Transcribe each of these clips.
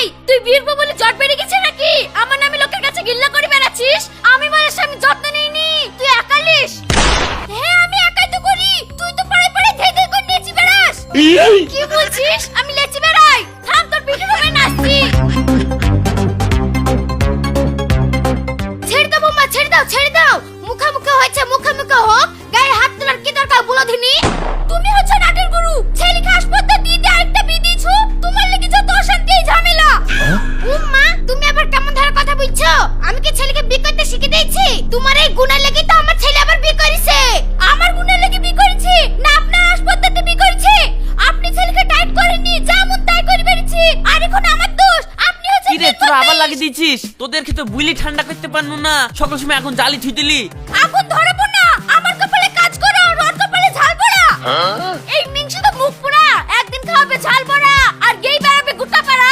এই তুই বীরবো বলে জট বেড়ে গেছে নাকি? আমার নামে লোকের কাছে গিল্লা করে বেড়াচ্ছিস? আমি বলে স্বামী যত্ন নেইনি, তুই একালিস? হ্যাঁ আমি একাই তো করি, তুই তো পাড়ায় পাড়ায় ধেই ধেই করে নেচি বেড়াস। কি বলছিস? আমি লেচি বেড়াই? থাম তোর পিঠে ঢোকে নাচছি। ছেড়ে দাও বৌমা, ছেড়ে দাও ছেড়ে দাও। মুখামুখি হয়েছে, মুখামুখি হোক। গায়ে হাত তোলার কি দরকার বলো দিনি? তুমি হচ্ছে নাটের গুরু, ছেলেকে হাসপাতাল দিয়ে দিয়ে আরেকটা বিয়ে দিয়েছো। তোমার লেগে যত অশান্তি এই ঝামেলা। উম্মা তুমি আবার কেমন ধরনের কথা বলছো? আমি কি ছেলেকে বিয়ে করতে শিখে দিয়েছি? তোমার এই গুণের লেগে তো আমার ছেলে আবার বিয়ে করেছে। আমার গুণের লেগে বিয়ে করেছে না আপনার হাসপাতালে বিয়ে করেছে? আপনি ছেলেকে টাইট করেননি, যা মন তাই করে বেরিয়েছি। আর এখন আমার দোষ, আপনি হচ্ছে কি রে তোরা আবার লাগিয়ে দিচ্ছিস? তোদেরকে তো বুলি ঠান্ডা করতে পারনু না, সকল সময় এখন জালি থুই দিলি। আগুন ধরাবো না, আমার কপালে কাজ করো, ওর কপালে ঝাল পড়া। এই মিংসি তো মুখ পোড়া, একদিন খাওয়াবে ঝাল পড়া আর গেই বেড়াবে গুটা পাড়া।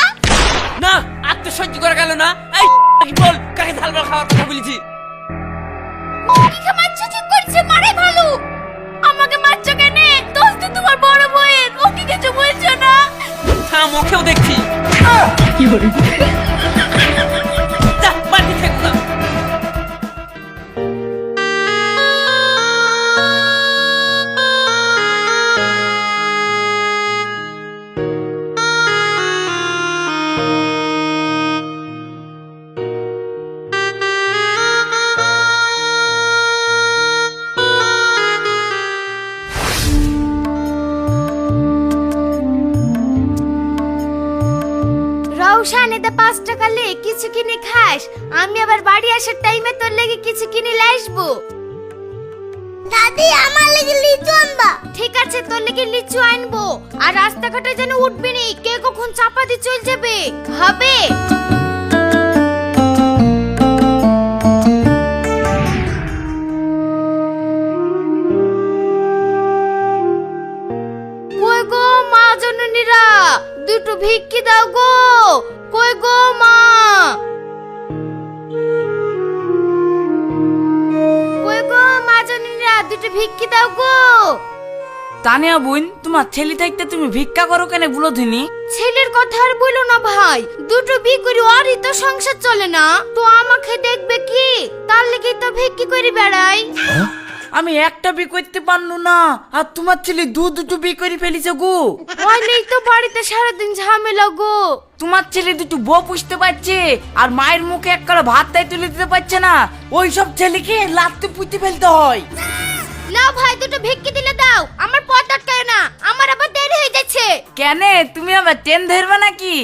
না আর তো সহ্য করা গেল না। এই কি বল, কাকে ঝালবার খাওয়ার কথা বলেছি? কি মারছো? চুপ করছে, মারে ভালো। আমাকে মারছো কেন? দোষ তো তোমার বড় বউয়ের, ও কি কিছু বলছো না? থাম, ওকেও দেখছি। যা, বাড়ি থেকে যা। রৌশান এতে 5 টাকা লে কিছু কিনে খাস, আমি আবার বাড়ি আসার টাইমে তোর লেগে কিছু কিনে আসবো। দাদি আমার লেগে লিচু আনবা। ঠিক আছে তোর লেগে লিচু আনবো, আর রাস্তাঘাটে যেন উঠবি নি, কে কখন চাপা দিয়ে চল যাবে। হবে? কই গো মা জননীরা, দুটো ভিক্ষি দাও গো। কই গো মা? কই গো মা জননীরা, দুটো ভিক্ষি দাও গো। তানিয়া বোন, তোমার ছেলে থাকতে তুমি ভিক্ষা করো কেন বলো দিনি? ছেলের কথা আর বলো না ভাই, দুটো বিয়ে করে ওরই তো সংসার চলে না, তো আমাকে দেখবে কি? তার লেগে তো ভিক্ষি করে বেড়াই। আমি একটা বিয়ে করতে পারলো না, আর তোমার ছেলে দুটো বিয়ে করে ফেলিছে গো। ওই নেই তো বাড়িতে সারাদিন ঝামেলা গো। তোমার ছেলে দুটো বউ পুষতে পারছে, আর মায়ের মুখে এক কড়া ভাত তাই তুলে দিতে পারছে না। ওই সব ছেলেকে লাত্তে পুঁতে ফেলতে হয়। না ভাই, দুটো ভিক্ষি দিলে দাও, আমার পথ আটকায় না, আমার আবার দেরি হয়ে যাচ্ছে। কেন তুমি আবার ট্রেন ধরবে নাকি?